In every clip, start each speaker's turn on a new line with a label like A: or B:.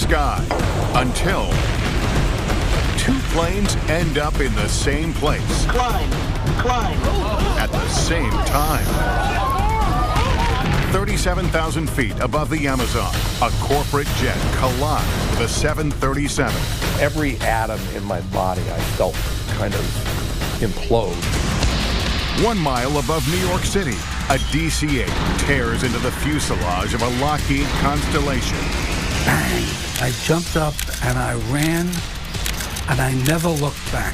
A: sky until two planes end up in the same place.
B: Climb.
A: At the same time. 37,000 feet above the Amazon, a corporate jet collides with a 737.
C: Every atom in my body I felt kind of implode.
A: 1 mile above New York City, a DC-8 tears into the fuselage of a Lockheed Constellation.
D: Bang! I jumped up and I ran, and I never looked back.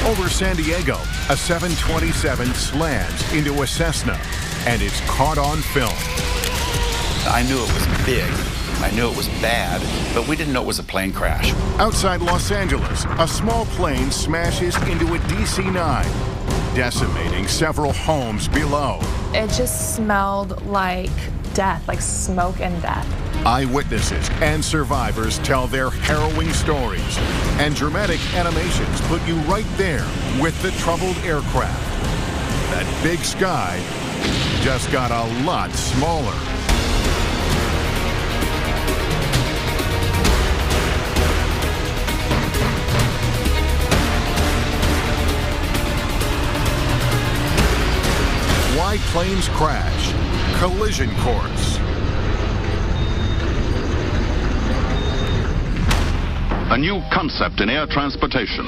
A: Over San Diego, a 727 slams into a Cessna, and it's caught on film.
E: I knew it was big, I knew it was bad, but we didn't know it was a plane crash.
A: Outside Los Angeles, a small plane smashes into a DC-9, decimating several homes below.
F: It just smelled like death, like smoke and death.
A: Eyewitnesses and survivors tell their harrowing stories, and dramatic animations put you right there with the troubled aircraft. That big sky just got a lot smaller. Why planes crash. Collision course.
G: A new concept in air transportation.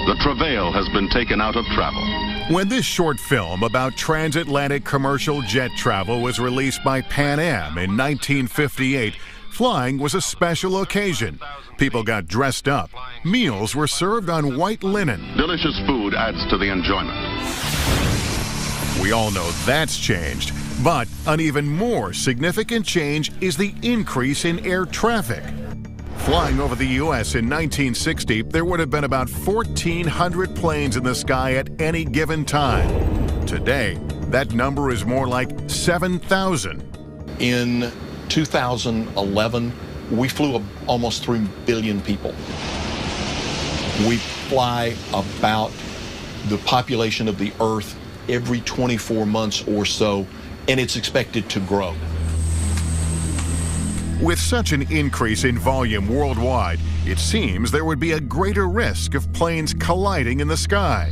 G: The travail has been taken out of travel.
A: When this short film about transatlantic commercial jet travel was released by Pan Am in 1958, flying was a special occasion. People got dressed up. Meals were served on white linen.
G: Delicious food adds to the enjoyment.
A: We all know that's changed, but an even more significant change is the increase in air traffic. Flying over the U.S. in 1960, there would have been about 1,400 planes in the sky at any given time. Today, that number is more like 7,000.
C: In 2011, we flew almost 3 billion people. We fly about the population of the Earth every 24 months or so, and it's expected to grow.
A: With such an increase in volume worldwide, it seems there would be a greater risk of planes colliding in the sky.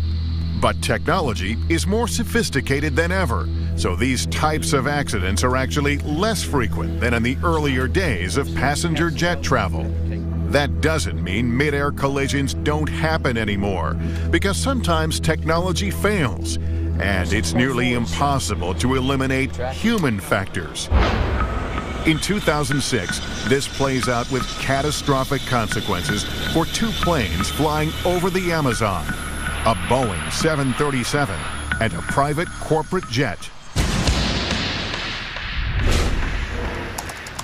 A: But technology is more sophisticated than ever, so these types of accidents are actually less frequent than in the earlier days of passenger jet travel. That doesn't mean mid-air collisions don't happen anymore, because sometimes technology fails, and it's nearly impossible to eliminate human factors. In 2006, this plays out with catastrophic consequences for two planes flying over the Amazon, a Boeing 737 and a private corporate jet.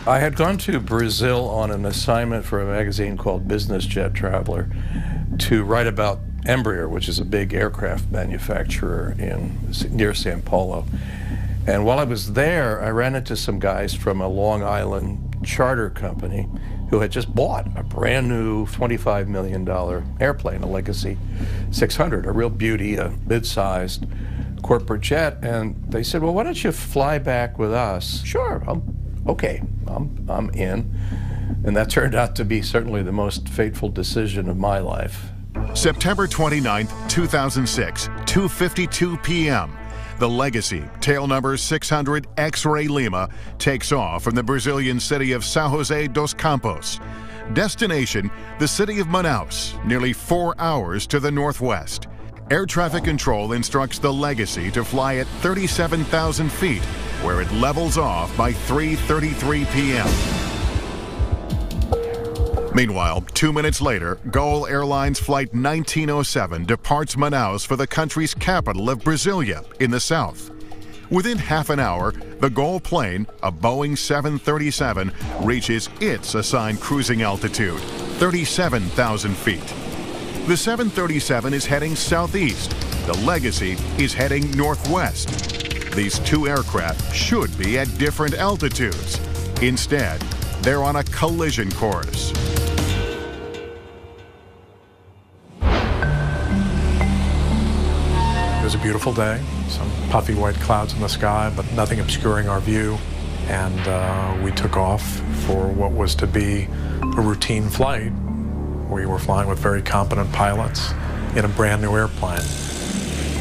H: I had gone to Brazil on an assignment for a magazine called Business Jet Traveler to write about Embraer, which is a big aircraft manufacturer near Sao Paulo. And while I was there, I ran into some guys from a Long Island charter company who had just bought a brand new $25 million airplane, a Legacy 600, a real beauty, a mid-sized corporate jet. And they said, well, why don't you fly back with us? Sure, I'm in. And that turned out to be certainly the most fateful decision of my life.
A: September 29th, 2006, 2:52 p.m. The Legacy, tail number 600 X-Ray Lima, takes off from the Brazilian city of São José dos Campos. Destination, the city of Manaus, nearly 4 hours to the northwest. Air traffic control instructs the Legacy to fly at 37,000 feet, where it levels off by 3:33 p.m. Meanwhile, 2 minutes later, Gol Airlines Flight 1907 departs Manaus for the country's capital of Brasilia in the south. Within half an hour, the Gol plane, a Boeing 737, reaches its assigned cruising altitude, 37,000 feet. The 737 is heading southeast. The Legacy is heading northwest. These two aircraft should be at different altitudes. Instead, they're on a collision course.
I: It was a beautiful day, some puffy white clouds in the sky, but nothing obscuring our view.
B: and we took off for what was to be a routine flight. We were flying with very competent pilots in a brand new airplane.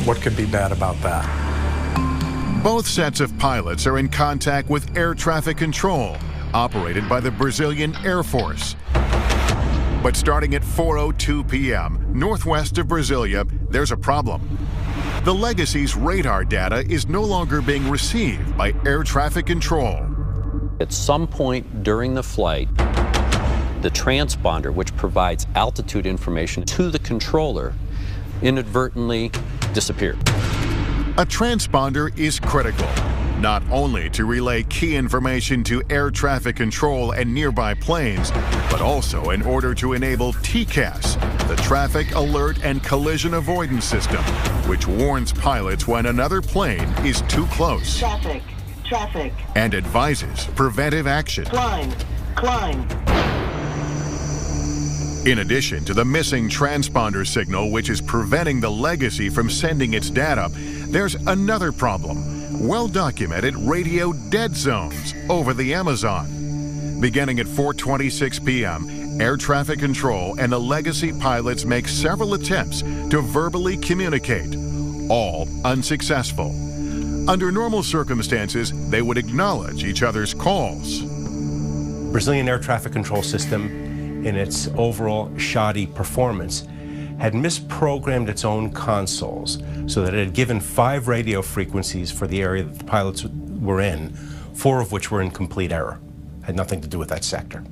B: What could be bad about that?
A: Both sets of pilots are in contact with air traffic control, operated by the Brazilian Air Force. But starting at 4:02 p.m. northwest of Brasilia, there's a problem. The Legacy's radar data is no longer being received by air traffic control.
I: At some point during the flight, the transponder, which provides altitude information to the controller, inadvertently disappeared.
A: A transponder is critical, not only to relay key information to air traffic control and nearby planes, but also in order to enable TCAS, the Traffic Alert and Collision Avoidance System, which warns pilots when another plane is too close.
J: Traffic.
A: And advises preventive action.
J: Climb.
A: In addition to the missing transponder signal, which is preventing the Legacy from sending its data, there's another problem: well-documented radio dead zones over the Amazon. Beginning at 4:26 p.m., air traffic control and the Legacy pilots make several attempts to verbally communicate, all unsuccessful. Under normal circumstances, they would acknowledge each other's calls.
K: Brazilian air traffic control system, in its overall shoddy performance, had misprogrammed its own consoles so that it had given 5 radio frequencies for the area that the pilots were in, 4 of which were in complete error. Had nothing to do with that sector.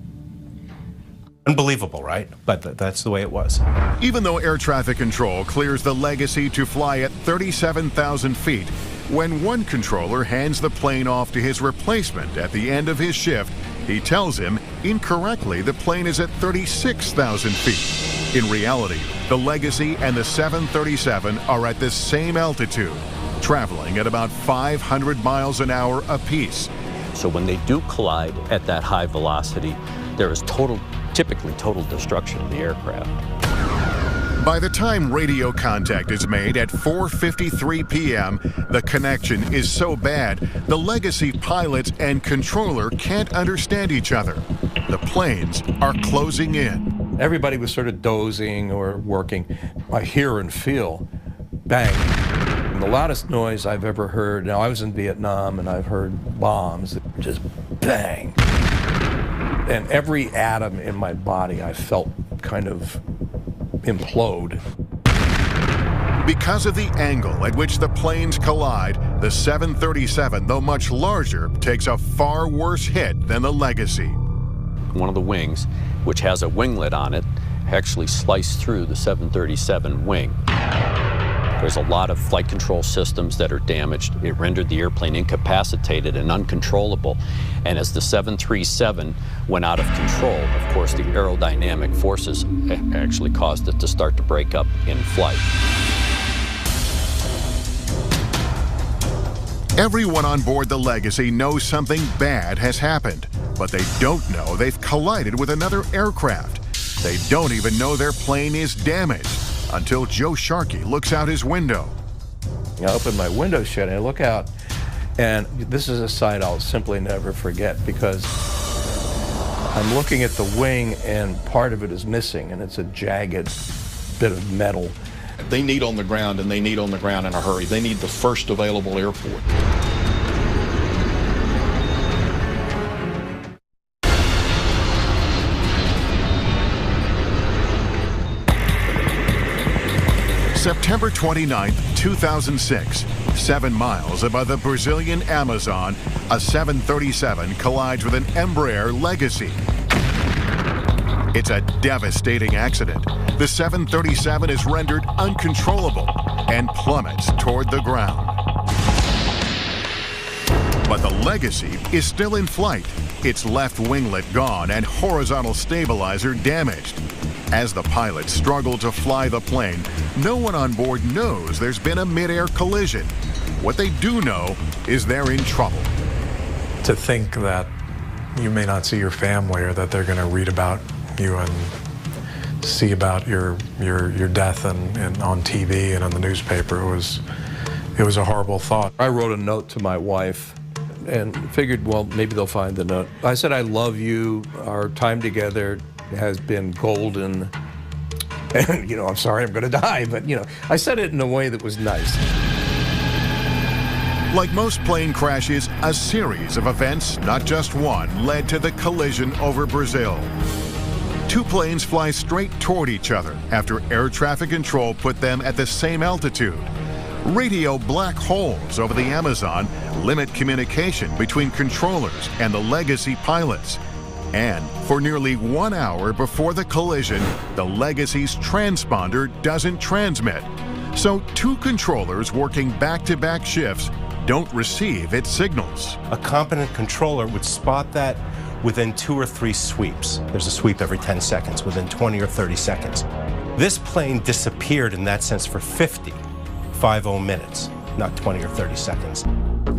K: Unbelievable, right? But that's the way it was.
A: Even though air traffic control clears the Legacy to fly at 37,000 feet, when one controller hands the plane off to his replacement at the end of his shift, he tells him incorrectly the plane is at 36,000 feet. In reality, the Legacy and the 737 are at the same altitude, traveling at about 500 miles an hour apiece.
I: So when they do collide at that high velocity, there is typically total destruction of the aircraft.
A: By the time radio contact is made at 4:53 p.m., the connection is so bad, the Legacy pilots and controller can't understand each other. The planes are closing in.
H: Everybody was sort of dozing or working. I hear and feel bang. And the loudest noise I've ever heard, now I was in Vietnam and I've heard bombs, just bang. And every atom in my body I felt kind of implode.
A: Because of the angle at which the planes collide, the 737, though much larger, takes a far worse hit than the Legacy.
I: One of the wings, which has a winglet on it, actually sliced through the 737 wing. There's a lot of flight control systems that are damaged. It rendered the airplane incapacitated and uncontrollable. And as the 737 went out of control, of course, the aerodynamic forces actually caused it to start to break up in flight.
A: Everyone on board the Legacy knows something bad has happened, but they don't know they've collided with another aircraft. They don't even know their plane is damaged until Joe Sharkey looks out his window.
H: I open my window shade and I look out, and this is a sight I'll simply never forget, because I'm looking at the wing and part of it is missing, and it's a jagged bit of metal.
C: They need on the ground, and they need on the ground in a hurry. They need the first available airport.
A: September 29, 2006, 7 miles above the Brazilian Amazon, a 737 collides with an Embraer Legacy. It's a devastating accident. The 737 is rendered uncontrollable and plummets toward the ground. But the Legacy is still in flight, its left winglet gone and horizontal stabilizer damaged. As the pilots struggle to fly the plane, no one on board knows there's been a mid-air collision. What they do know is they're in trouble.
B: To think that you may not see your family, or that they're going to read about you and see about your death and on TV and on the newspaper, it was a horrible thought.
H: I wrote a note to my wife and figured, well, maybe they'll find the note. I said, I love you. Our time together has been golden. And, you know, I'm sorry I'm going to die, but, you know, I said it in a way that was nice.
A: Like most plane crashes, a series of events, not just one, led to the collision over Brazil. Two planes fly straight toward each other after air traffic control put them at the same altitude. Radio black holes over the Amazon limit communication between controllers and the legacy pilots. And for nearly 1 hour before the collision, the Legacy's transponder doesn't transmit. So two controllers working back-to-back shifts don't receive its signals.
K: A competent controller would spot that within 2 or 3 sweeps. There's a sweep every 10 seconds, within 20 or 30 seconds. This plane disappeared in that sense for 50 minutes, not 20 or 30 seconds.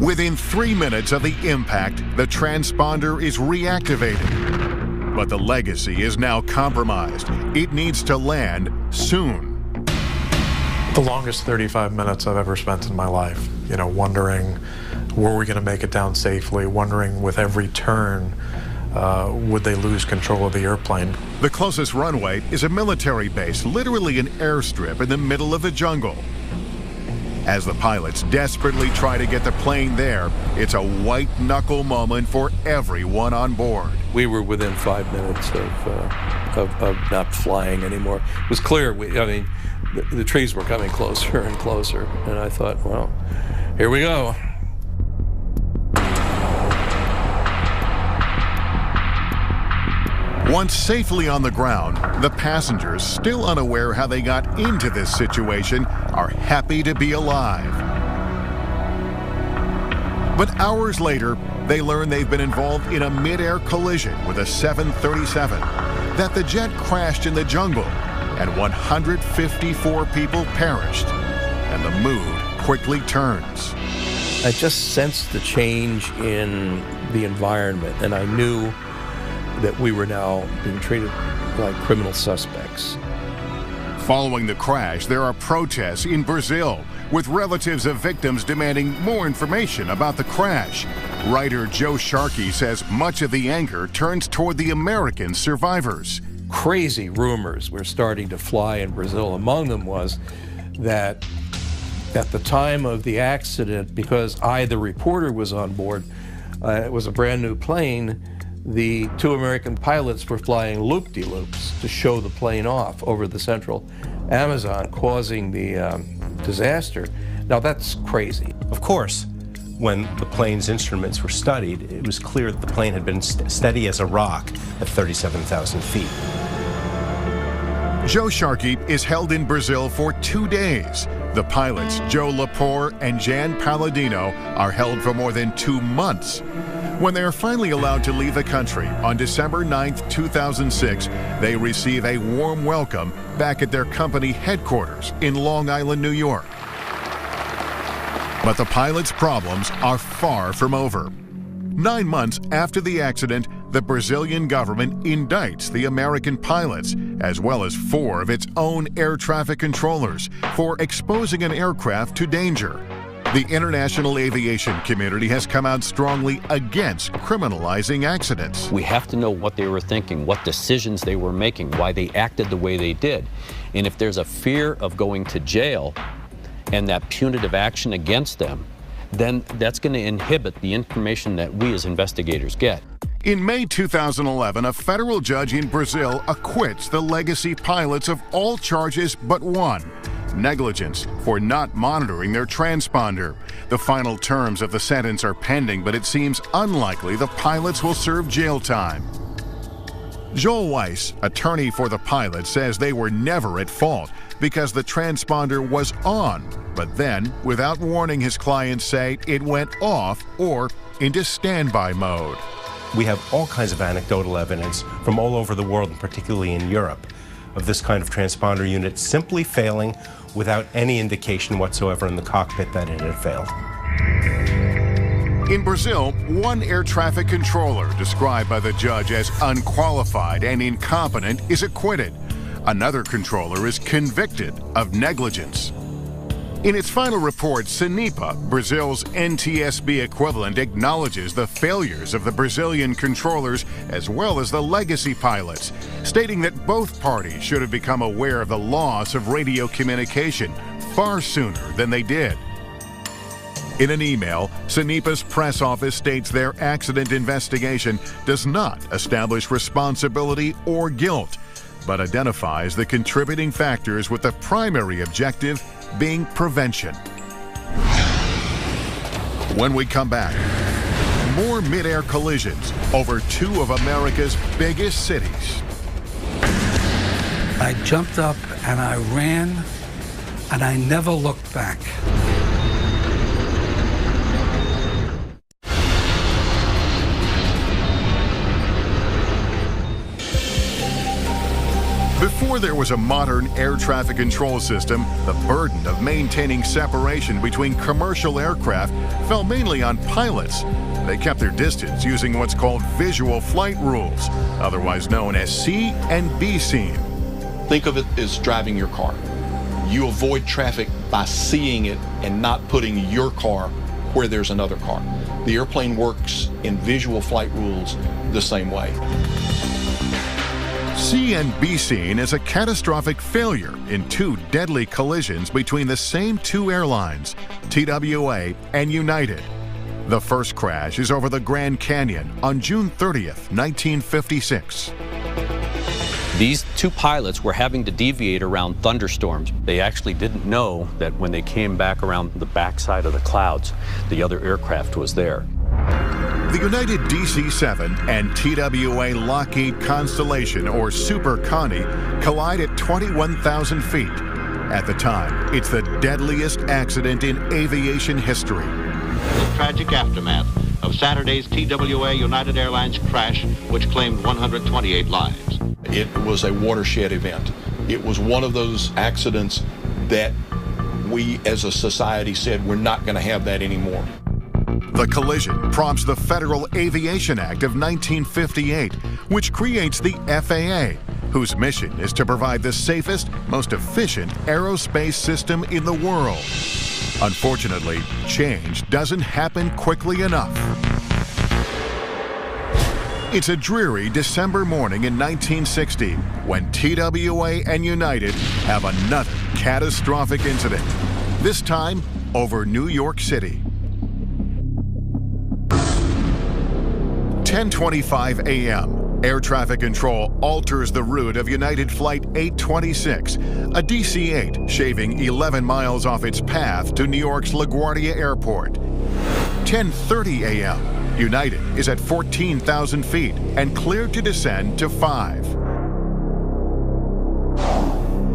A: Within 3 minutes of the impact, the transponder is reactivated. But the Legacy is now compromised. It needs to land soon.
B: The longest 35 minutes I've ever spent in my life, you know, wondering, were we going to make it down safely, wondering with every turn, would they lose control of the airplane?
A: The closest runway is a military base, literally an airstrip in the middle of the jungle. As the pilots desperately try to get the plane there, it's a white-knuckle moment for everyone on board.
H: We were within 5 minutes of not flying anymore. It was clear, the trees were coming closer and closer, and I thought, well, here we go.
A: Once safely on the ground, the passengers, still unaware how they got into this situation, are happy to be alive. But hours later, they learn they've been involved in a mid-air collision with a 737, that the jet crashed in the jungle, and 154 people perished, and the mood quickly turns.
H: I just sensed the change in the environment, and I knew that we were now being treated like criminal suspects.
A: Following the crash, there are protests in Brazil, with relatives of victims demanding more information about the crash. Writer Joe Sharkey says much of the anger turns toward the American survivors.
H: Crazy rumors were starting to fly in Brazil. Among them was that at the time of the accident, because I, the reporter, was on board, it was a brand new plane, the two American pilots were flying loop-de-loops to show the plane off over the central Amazon, causing the disaster. Now that's crazy.
K: Of course, when the plane's instruments were studied, it was clear that the plane had been steady as a rock at 37,000 feet.
A: Joe Sharkey is held in Brazil for 2 days. The pilots, Joe Lepore and Jan Palladino, are held for more than 2 months. When they are finally allowed to leave the country on December 9th, 2006, they receive a warm welcome back at their company headquarters in Long Island, New York. But the pilots' problems are far from over. 9 months after the accident, the Brazilian government indicts the American pilots, as well as 4 of its own air traffic controllers, for exposing an aircraft to danger. The international aviation community has come out strongly against criminalizing accidents.
I: We have to know what they were thinking, what decisions they were making, why they acted the way they did. And if there's a fear of going to jail and that punitive action against them, then that's going to inhibit the information that we as investigators get.
A: In May 2011, a federal judge in Brazil acquits the Legacy pilots of all charges but one: negligence for not monitoring their transponder. The final terms of the sentence are pending, but it seems unlikely the pilots will serve jail time. Joel Weiss, attorney for the pilots, says they were never at fault because the transponder was on, but then, without warning, his clients say it went off or into standby mode.
K: We have all kinds of anecdotal evidence from all over the world, and particularly in Europe, of this kind of transponder unit simply failing without any indication whatsoever in the cockpit that it had failed.
A: In Brazil, one air traffic controller, described by the judge as unqualified and incompetent, is acquitted. Another controller is convicted of negligence. In its final report, SENIPA, Brazil's NTSB equivalent, acknowledges the failures of the Brazilian controllers as well as the legacy pilots, stating that both parties should have become aware of the loss of radio communication far sooner than they did. In an email, SENIPA's press office states their accident investigation does not establish responsibility or guilt, but identifies the contributing factors with the primary objective being prevention. When we come back, more mid-air collisions over two of America's biggest cities.
D: I jumped up and I ran, and I never looked back.
A: Before there was a modern air traffic control system, the burden of maintaining separation between commercial aircraft fell mainly on pilots. They kept their distance using what's called visual flight rules, otherwise known as C and B scene.
C: Think of it as driving your car. You avoid traffic by seeing it and not putting your car where there's another car. The airplane works in visual flight rules the same way.
A: C and B scene is a catastrophic failure in two deadly collisions between the same two airlines, TWA and United. The first crash is over the Grand Canyon on June 30th, 1956.
I: These two pilots were having to deviate around thunderstorms. They actually didn't know that when they came back around the backside of the clouds, the other aircraft was there.
A: The United DC-7 and TWA Lockheed Constellation, or Super Connie, collide at 21,000 feet. At the time, it's the deadliest accident in aviation history.
L: The tragic aftermath of Saturday's TWA United Airlines crash, which claimed 128 lives.
C: It was a watershed event. It was one of those accidents that we as a society said we're not going to have that anymore.
A: The collision prompts the Federal Aviation Act of 1958, which creates the FAA, whose mission is to provide the safest, most efficient aerospace system in the world. Unfortunately, change doesn't happen quickly enough. It's a dreary December morning in 1960 when TWA and United have another catastrophic incident, this time over New York City. 10:25 a.m., air traffic control alters the route of United Flight 826, a DC-8 shaving 11 miles off its path to New York's LaGuardia Airport. 10:30 a.m., United is at 14,000 feet and cleared to descend to 5.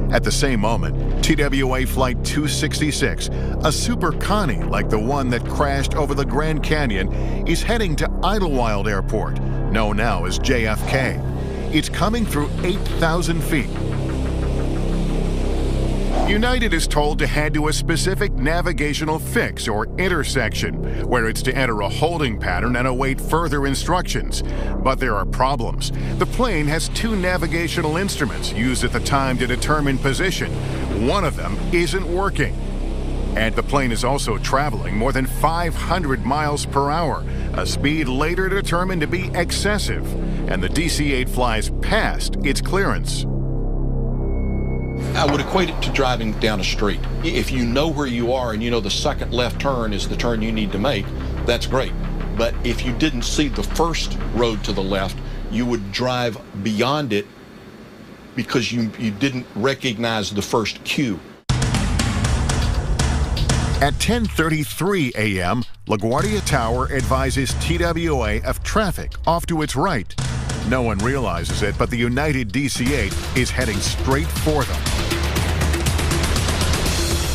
A: At the same moment, TWA Flight 266, a Super Connie like the one that crashed over the Grand Canyon, is heading to Idlewild Airport, known now as JFK. It's coming through 8,000 feet. United is told to head to a specific navigational fix or intersection, where it's to enter a holding pattern and await further instructions. But there are problems. The plane has two navigational instruments used at the time to determine position. One of them isn't working. And the plane is also traveling more than 500 miles per hour, a speed later determined to be excessive. And the DC-8 flies past its clearance.
C: I would equate it to driving down a street. If you know where you are and you know the second left turn is the turn you need to make, that's great. But if you didn't see the first road to the left, you would drive beyond it because you didn't recognize the first cue.
A: At 10:33 a.m., LaGuardia Tower advises TWA of traffic off to its right. No one realizes it, but the United DC-8 is heading straight for them.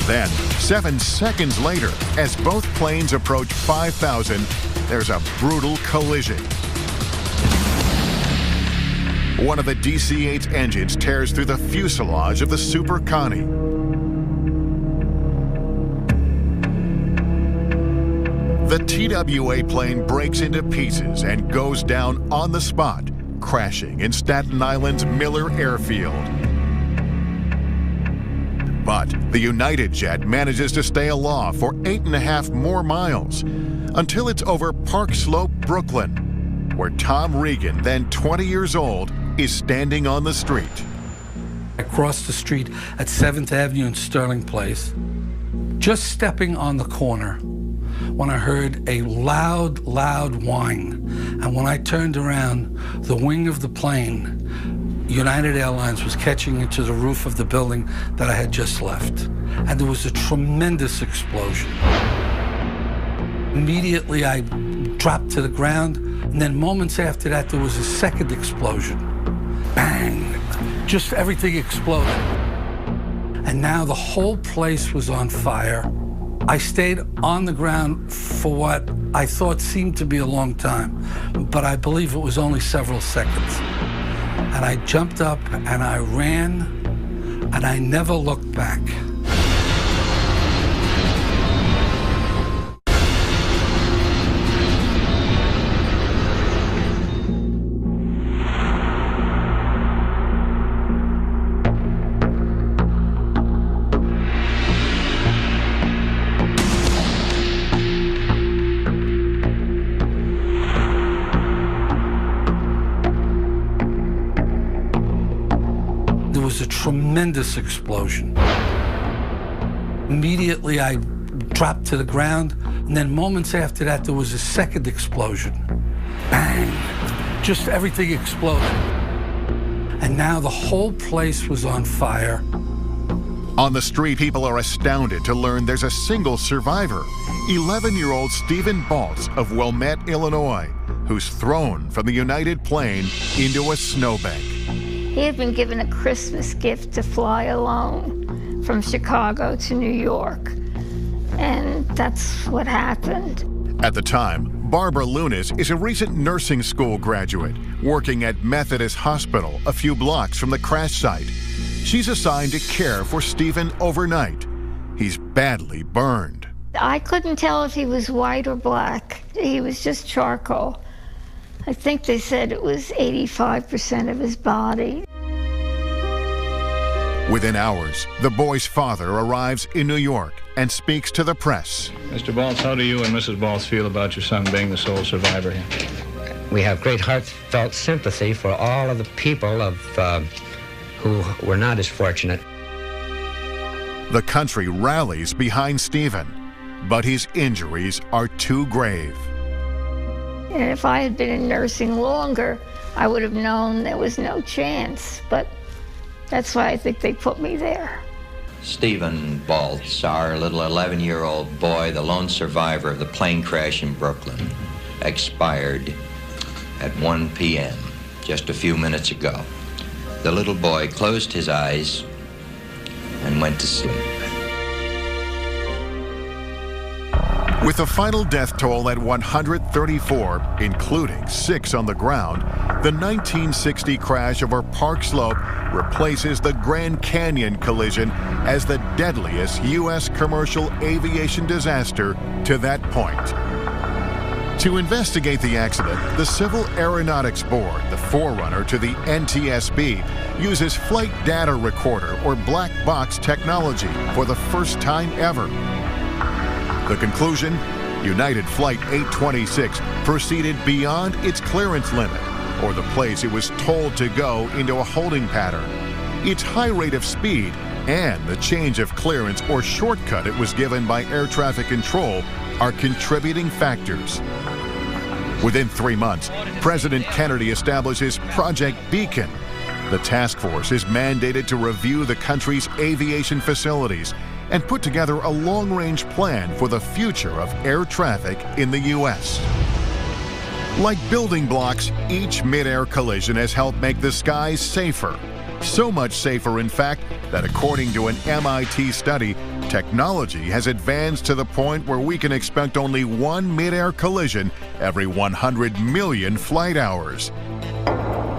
A: Then, 7 seconds later, as both planes approach 5,000, there's a brutal collision. One of the DC-8's engines tears through the fuselage of the Super Connie. The TWA plane breaks into pieces and goes down on the spot, crashing in Staten Island's Miller Airfield. But the United jet manages to stay aloft for 8.5 more miles until it's over Park Slope, Brooklyn, where Tom Regan, then 20 years old, is standing on the street.
D: I crossed the street at 7th Avenue and Sterling Place, just stepping on the corner, when I heard a loud whine. And when I turned around, the wing of the plane, United Airlines, was catching into the roof of the building that I had just left. And there was a tremendous explosion. Immediately, I dropped to the ground, and then moments after that, there was a second explosion. Bang! Just everything exploded. And now the whole place was on fire. I stayed on the ground for what I thought seemed to be a long time, but I believe it was only several seconds. And I jumped up and I ran, and I never looked back. A tremendous explosion. Immediately, I dropped to the ground, and then moments after that, there was a second explosion. Bang! Just everything exploded. And now the whole place was on fire.
A: On the street, people are astounded to learn there's a single survivor, 11-year-old Stephen Baltz of Wilmette, Illinois, who's thrown from the United plane into a snowbank.
M: He had been given a Christmas gift to fly alone from Chicago to New York, and that's what happened.
A: At the time, Barbara Lunis is a recent nursing school graduate working at Methodist Hospital a few blocks from the crash site. She's assigned to care for Stephen overnight. He's badly burned.
M: I couldn't tell if he was white or black. He was just charcoal. I think they said it was 85% of his body.
A: Within hours, the boy's father arrives in New York and speaks to the press.
N: Mr. Baltz, how do you and Mrs. Baltz feel about your son being the sole survivor here?
O: We have great heartfelt sympathy for all of the people who were not as fortunate.
A: The country rallies behind Stephen, but his injuries are too grave.
M: And if I had been in nursing longer, I would have known there was no chance. But that's why I think they put me there.
P: Stephen Baltz, our little 11-year-old boy, the lone survivor of the plane crash in Brooklyn, expired at 1 p.m., just a few minutes ago. The little boy closed his eyes and went to sleep.
A: With the final death toll at 134, including 6 on the ground, the 1960 crash over Park Slope replaces the Grand Canyon collision as the deadliest U.S. commercial aviation disaster to that point. To investigate the accident, the Civil Aeronautics Board, the forerunner to the NTSB, uses flight data recorder or black box technology for the first time ever. The conclusion? United Flight 826 proceeded beyond its clearance limit, or the place it was told to go, into a holding pattern. Its high rate of speed and the change of clearance or shortcut it was given by air traffic control are contributing factors. Within 3 months, President Kennedy establishes Project Beacon. The task force is mandated to review the country's aviation facilities and put together a long-range plan for the future of air traffic in the U.S. Like building blocks, each mid-air collision has helped make the skies safer. So much safer, in fact, that according to an MIT study, technology has advanced to the point where we can expect only one mid-air collision every 100 million flight hours.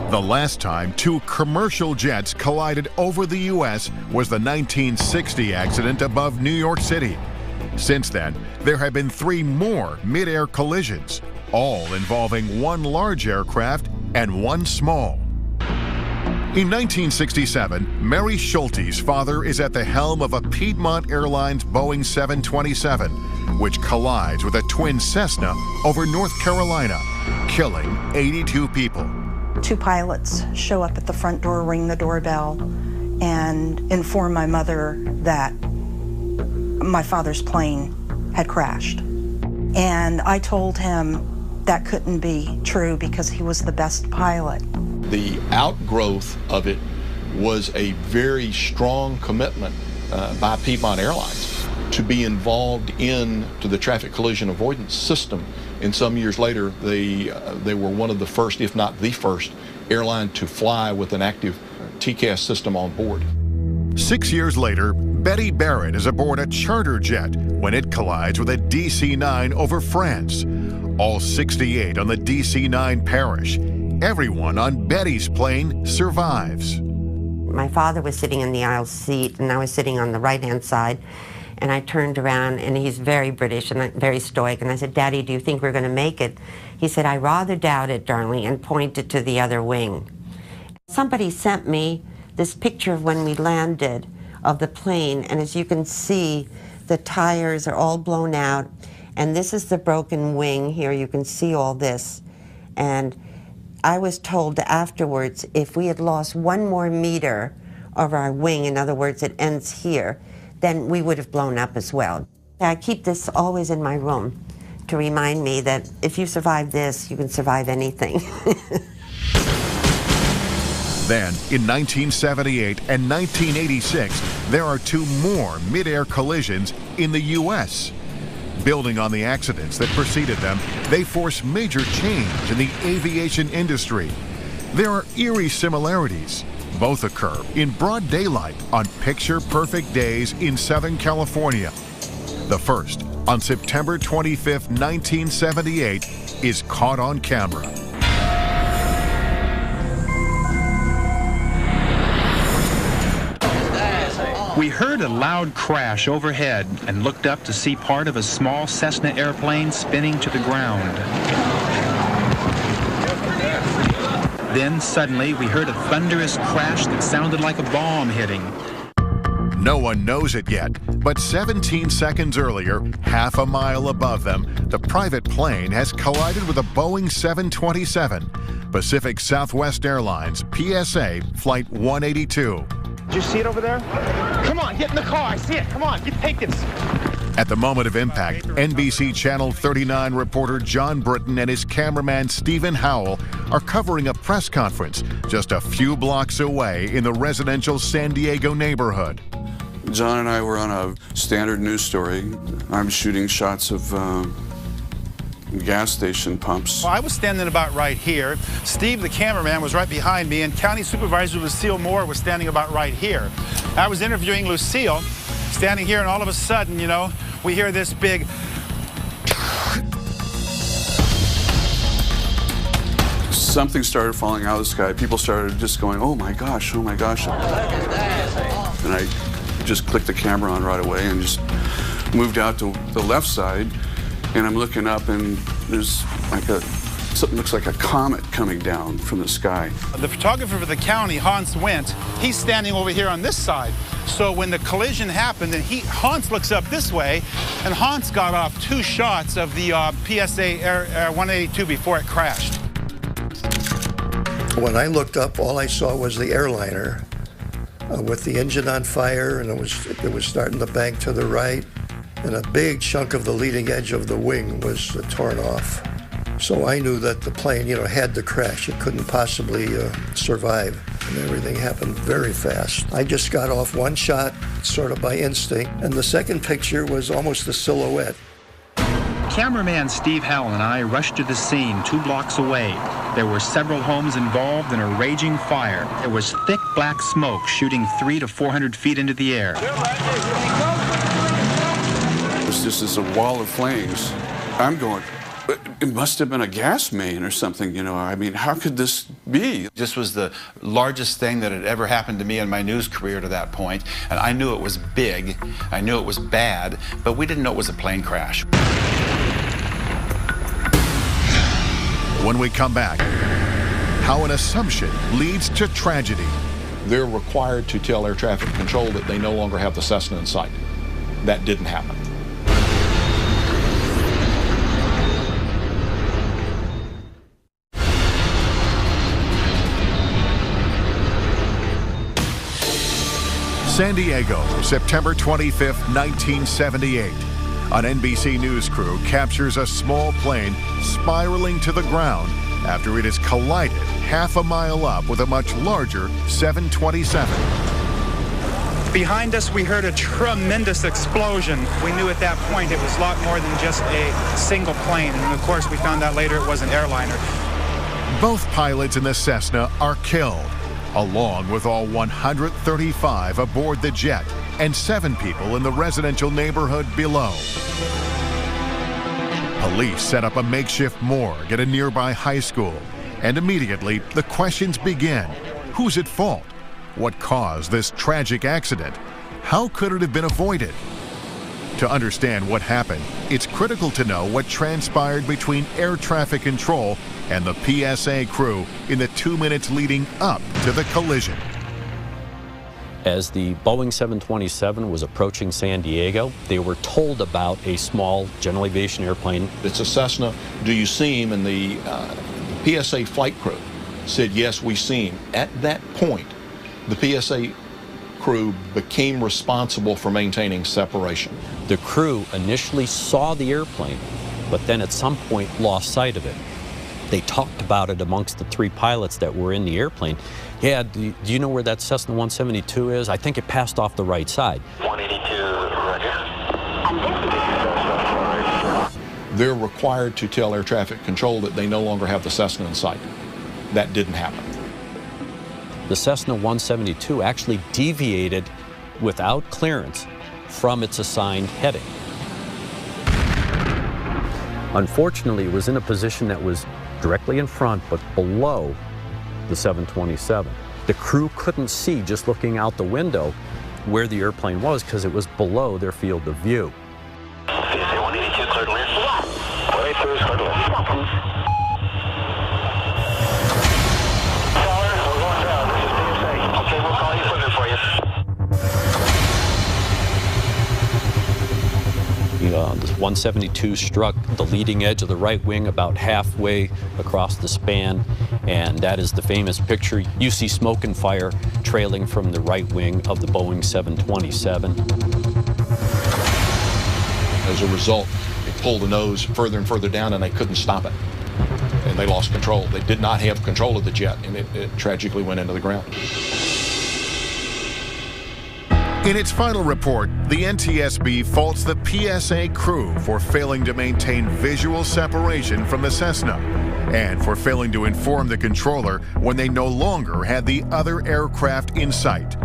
A: The last time 2 commercial jets collided over the U.S. was the 1960 accident above New York City. Since then, there have been 3 more mid-air collisions, all involving 1 large aircraft and 1 small. In 1967, Mary Schulte's father is at the helm of a Piedmont Airlines Boeing 727, which collides with a twin Cessna over North Carolina, killing 82 people.
Q: 2 pilots show up at the front door, ring the doorbell, and inform my mother that my father's plane had crashed. And I told him that couldn't be true because he was the best pilot.
C: The outgrowth of it was a very strong commitment by Piedmont Airlines to be involved into the traffic collision avoidance system. And some years later, they were one of the first, if not the first, airline to fly with an active TCAS system on board.
A: 6 years later, Betty Barrett is aboard a charter jet when it collides with a DC-9 over France. All 68 on the DC-9 perish. Everyone on Betty's plane survives.
R: My father was sitting in the aisle seat, and I was sitting on the right-hand side, and I turned around, and he's very British and very stoic, and I said, "Daddy, do you think we're going to make it?" He said, "I rather doubt it, darling," and pointed to the other wing. Somebody sent me this picture of when we landed of the plane, and as you can see, the tires are all blown out, and this is the broken wing here. You can see all this, and I was told afterwards if we had lost 1 more meter of our wing, in other words, it ends here, then we would have blown up as well. I keep this always in my room to remind me that if you survive this, you can survive anything.
A: Then, in 1978 and 1986, there are 2 more mid-air collisions in the U.S. Building on the accidents that preceded them, they force major change in the aviation industry. There are eerie similarities. Both occur in broad daylight on picture-perfect days in Southern California. The first, on September 25, 1978, is caught on camera.
S: We heard a loud crash overhead and looked up to see part of a small Cessna airplane spinning to the ground. Then suddenly we heard a thunderous crash that sounded like a bomb hitting.
A: No one knows it yet, but 17 seconds earlier, half a mile above them, the private plane has collided with a Boeing 727, Pacific Southwest Airlines PSA Flight 182.
T: Did you see it over there? Come on, get in the car. I see it. Come on, take this.
A: At the moment of impact, NBC Channel 39 reporter John Britton and his cameraman Stephen Howell are covering a press conference just a few blocks away in the residential San Diego neighborhood.
U: John and I were on a standard news story. I'm shooting shots of gas station pumps.
V: Well, I was standing about right here. Steve, the cameraman, was right behind me, and County Supervisor Lucille Moore was standing about right here. I was interviewing Lucille, standing here, and all of a sudden, you know, we hear this big...
U: Something started falling out of the sky. People started just going, oh my gosh, oh my gosh. And I just clicked the camera on right away and just moved out to the left side. And I'm looking up, and there's like something looks like a comet coming down from the sky.
V: The photographer for the county, Hans Wendt, he's standing over here on this side. So when the collision happened, and Hans looks up this way, and Hans got off 2 shots of the PSA Air 182 before it crashed.
W: When I looked up, all I saw was the airliner with the engine on fire, and it was starting to bank to the right. And a big chunk of the leading edge of the wing was torn off. So I knew that the plane, you know, had to crash. It couldn't possibly survive. And everything happened very fast. I just got off 1 shot, sort of by instinct, and the second picture was almost a silhouette.
S: Cameraman Steve Howell and I rushed to the scene 2 blocks away. There were several homes involved in a raging fire. There was thick black smoke shooting 300 to 400 feet into the air.
U: Just as a wall of flames. I'm going, it must have been a gas main or something, you know. I mean, how could this be?
E: This was the largest thing that had ever happened to me in my news career to that point, and I knew it was big, I knew it was bad, but we didn't know it was a plane crash.
A: When we come back, how an assumption leads to tragedy.
C: They're required to tell air traffic control that they no longer have the Cessna in sight. That didn't happen.
A: San Diego, September 25th, 1978. An NBC News crew captures a small plane spiraling to the ground after it has collided half a mile up with a much larger 727.
S: Behind us, we heard a tremendous explosion. We knew at that point it was a lot more than just a single plane. And of course, we found out later it was an airliner.
A: Both pilots in the Cessna are killed, along with all 135 aboard the jet and 7 people in the residential neighborhood below. Police set up a makeshift morgue at a nearby high school, and immediately the questions begin. Who's at fault? What caused this tragic accident? How could it have been avoided? To understand what happened, it's critical to know what transpired between air traffic control and the PSA crew in the 2 minutes leading up to the collision.
I: As the Boeing 727 was approaching San Diego, they were told about a small general aviation airplane.
C: It's a Cessna. Do you see him? And the PSA flight crew said, yes, we see him. At that point, the PSA crew became responsible for maintaining separation.
I: The crew initially saw the airplane, but then at some point lost sight of it. They talked about it amongst the 3 pilots that were in the airplane. Yeah, do you know where that Cessna 172 is? I think it passed off the right side.
L: 182, roger.
C: They're required to tell air traffic control that they no longer have the Cessna in sight. That didn't happen.
I: The Cessna 172 actually deviated without clearance from its assigned heading. Unfortunately, it was in a position that was directly in front but below the 727. The crew couldn't see, just looking out the window, where the airplane was because it was below their field of view.
L: PSA 182, clear to land. 182 is clear to land. Tower, we're going down. This is PSA. Okay, we'll call you equipment for you.
I: The 172 struck the leading edge of the right wing about halfway across the span, and that is the famous picture. You see smoke and fire trailing from the right wing of the Boeing 727.
C: As a result, it pulled the nose further and further down, and they couldn't stop it. And they lost control. They did not have control of the jet, and it tragically went into the ground.
A: In its final report, the NTSB faults the PSA crew for failing to maintain visual separation from the Cessna and for failing to inform the controller when they no longer had the other aircraft in sight.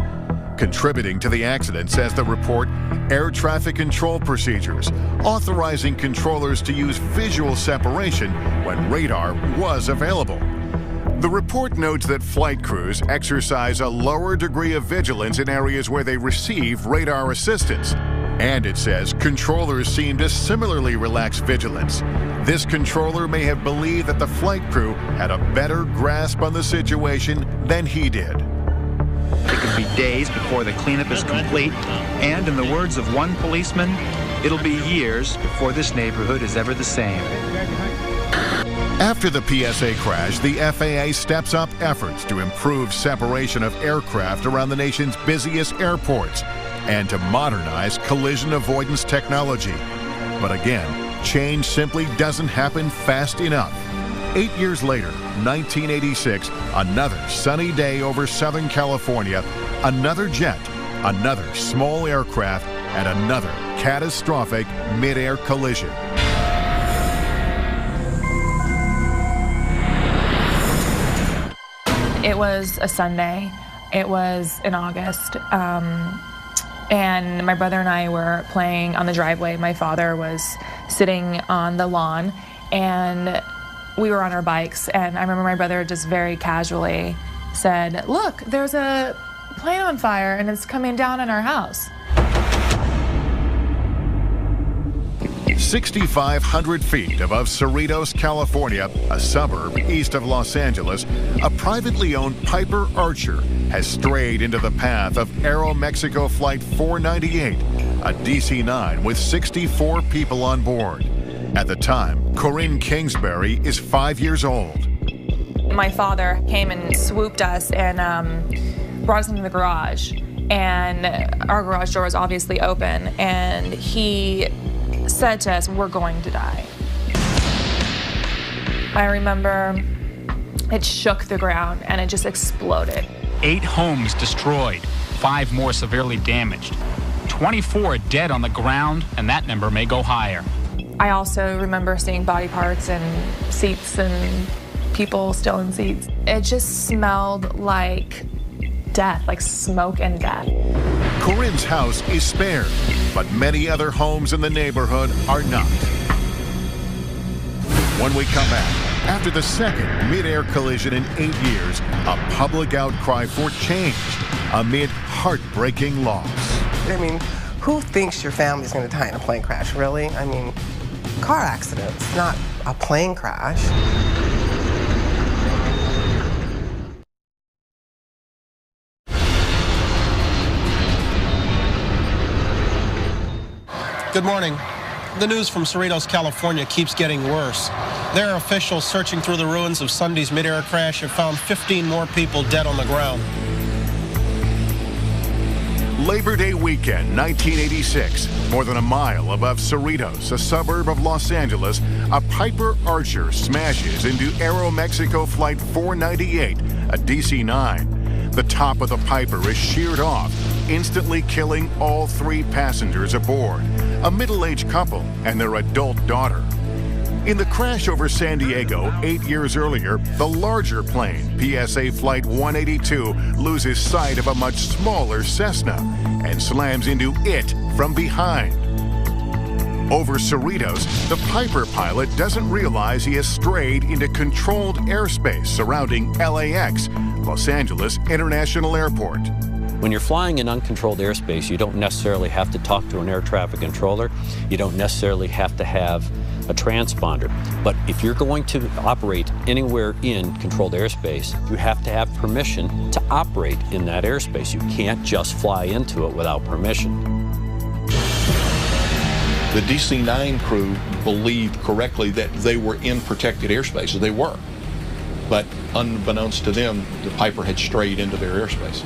A: Contributing to the accident, says the report, air traffic control procedures, authorizing controllers to use visual separation when radar was available. The report notes that flight crews exercise a lower degree of vigilance in areas where they receive radar assistance. And it says controllers seem to similarly relax vigilance. This controller may have believed that the flight crew had a better grasp on the situation than he did.
S: It could be days before the cleanup is complete, and in the words of one policeman, it'll be years before this neighborhood is ever the same.
A: After the PSA crash, the FAA steps up efforts to improve separation of aircraft around the nation's busiest airports and to modernize collision avoidance technology. But again, change simply doesn't happen fast enough. 8 years later, 1986, another sunny day over Southern California, another jet, another small aircraft, and another catastrophic mid-air collision.
F: It was a Sunday. It was in August. And my brother and I were playing on the driveway. My father was sitting on the lawn, and we were on our bikes. And I remember my brother just very casually said, "Look, there's a plane on fire, and it's coming down on our house."
A: 6,500 feet above Cerritos, California, a suburb east of Los Angeles, a privately owned Piper Archer has strayed into the path of Aeromexico Flight 498, a DC-9 with 64 people on board. At the time, Corinne Kingsbury is 5 years old.
F: My father came and swooped us and brought us into the garage. And our garage door was obviously open. And he said to us, "We're going to die." I remember it shook the ground and it just exploded.
B: 8 homes destroyed, 5 more severely damaged, 24 dead on the ground, and that number may go higher.
F: I also remember seeing body parts and seats and people still in seats. It just smelled like death, like smoke and death.
A: Corinne's house is spared, but many other homes in the neighborhood are not. When we come back, after the second mid-air collision in 8 years, a public outcry for change amid heartbreaking loss.
G: I mean, who thinks your family's going to die in a plane crash, really? I mean, car accidents, not a plane crash.
J: Good morning. The news from Cerritos, California keeps getting worse. There are officials searching through the ruins of Sunday's mid-air crash have found 15 more people dead on the ground.
A: Labor Day weekend, 1986, more than a mile above Cerritos, a suburb of Los Angeles, a Piper Archer smashes into Aeromexico Flight 498, a DC-9. The top of the Piper is sheared off, instantly killing all 3 passengers aboard, a middle-aged couple and their adult daughter. In the crash over San Diego 8 years earlier, the larger plane, PSA Flight 182, loses sight of a much smaller Cessna and slams into it from behind. Over Cerritos, the Piper pilot doesn't realize he has strayed into controlled airspace surrounding LAX, Los Angeles International Airport.
I: When you're flying in uncontrolled airspace, you don't necessarily have to talk to an air traffic controller. You don't necessarily have to have a transponder. But if you're going to operate anywhere in controlled airspace, you have to have permission to operate in that airspace. You can't just fly into it without permission.
C: The DC-9 crew believed correctly that they were in protected airspace, so they were. But unbeknownst to them, the Piper had strayed into their airspace.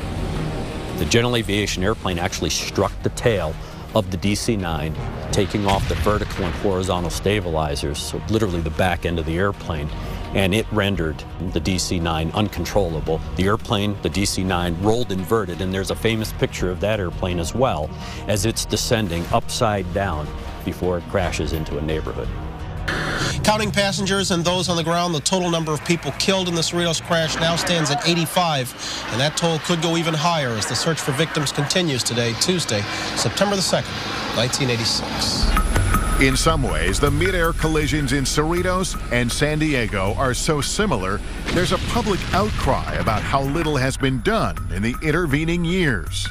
I: The general aviation airplane actually struck the tail of the DC-9, taking off the vertical and horizontal stabilizers, so literally the back end of the airplane, and it rendered the DC-9 uncontrollable. The airplane, the DC-9, rolled inverted, and there's a famous picture of that airplane as well, as it's descending upside down before it crashes into a neighborhood.
J: Counting passengers and those on the ground, the total number of people killed in the Cerritos crash now stands at 85, and that toll could go even higher as the search for victims continues today, Tuesday, September the 2nd, 1986.
A: In some ways, the mid-air collisions in Cerritos and San Diego are so similar, there's a public outcry about how little has been done in the intervening years.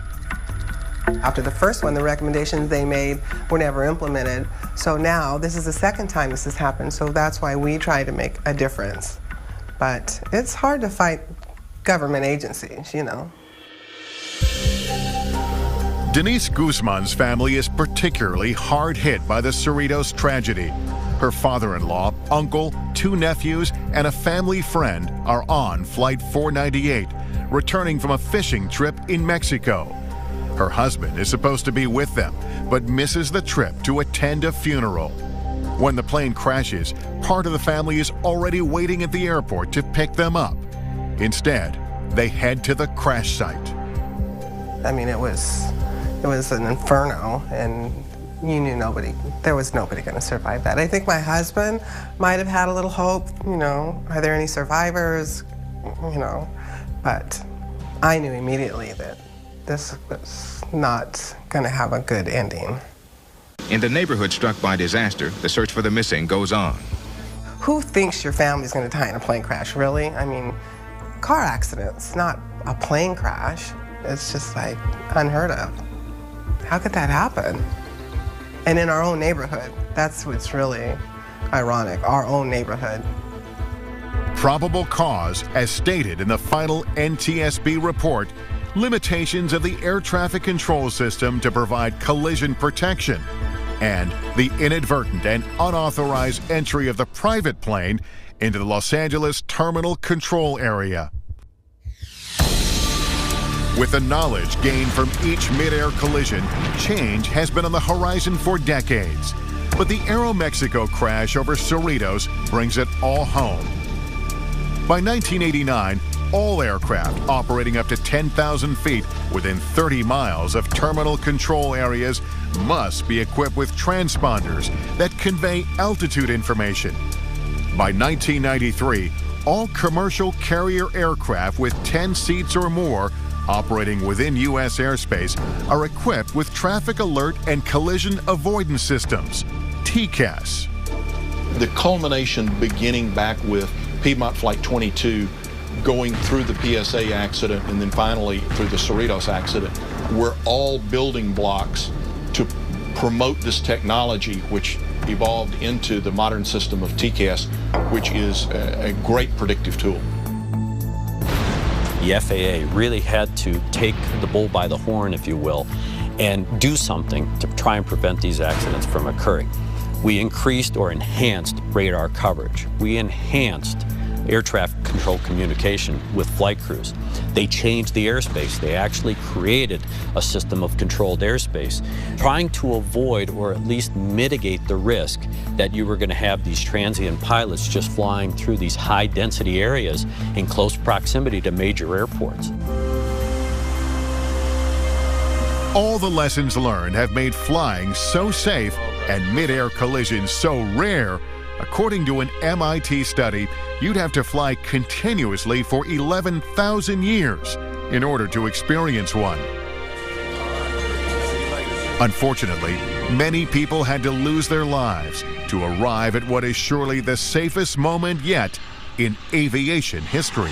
G: After the first one, the recommendations they made were never implemented. So now, this is the second time this has happened, so that's why we try to make a difference. But it's hard to fight government agencies, you know.
A: Denise Guzman's family is particularly hard hit by the Cerritos tragedy. Her father-in-law, uncle, 2 nephews, and a family friend are on Flight 498, returning from a fishing trip in Mexico. Her husband is supposed to be with them, but misses the trip to attend a funeral. When the plane crashes, part of the family is already waiting at the airport to pick them up. Instead, they head to the crash site.
G: I mean, it was an inferno, and you knew there was nobody going to survive that. I think my husband might have had a little hope, you know, are there any survivors, you know, but I knew immediately that this was not going to have a good ending.
X: In the neighborhood struck by disaster, the search for the missing goes on.
G: Who thinks your family's going to die in a plane crash, really? I mean, car accidents, not a plane crash. It's just like unheard of. How could that happen? And in our own neighborhood. That's what's really ironic, our own neighborhood.
A: Probable cause, as stated in the final NTSB report, limitations of the air traffic control system to provide collision protection, and the inadvertent and unauthorized entry of the private plane into the Los Angeles terminal control area. With the knowledge gained from each mid-air collision, change has been on the horizon for decades. But the Aeromexico crash over Cerritos brings it all home. By 1989, all aircraft operating up to 10,000 feet within 30 miles of terminal control areas must be equipped with transponders that convey altitude information. By 1993, all commercial carrier aircraft with 10 seats or more operating within U.S. airspace are equipped with traffic alert and collision avoidance systems, TCAS.
C: The culmination beginning back with Piedmont Flight 22 going through the PSA accident and then finally through the Cerritos accident were all building blocks to promote this technology, which evolved into the modern system of TCAS, which is a great predictive tool.
I: The FAA really had to take the bull by the horn, if you will, and do something to try and prevent these accidents from occurring. We increased or enhanced radar coverage. We enhanced air traffic control communication with flight crews. They changed the airspace. They actually created a system of controlled airspace, trying to avoid or at least mitigate the risk that you were going to have these transient pilots just flying through these high-density areas in close proximity to major airports.
A: All the lessons learned have made flying so safe and mid-air collisions so rare. According to an MIT study, you'd have to fly continuously for 11,000 years in order to experience one. Unfortunately, many people had to lose their lives to arrive at what is surely the safest moment yet in aviation history.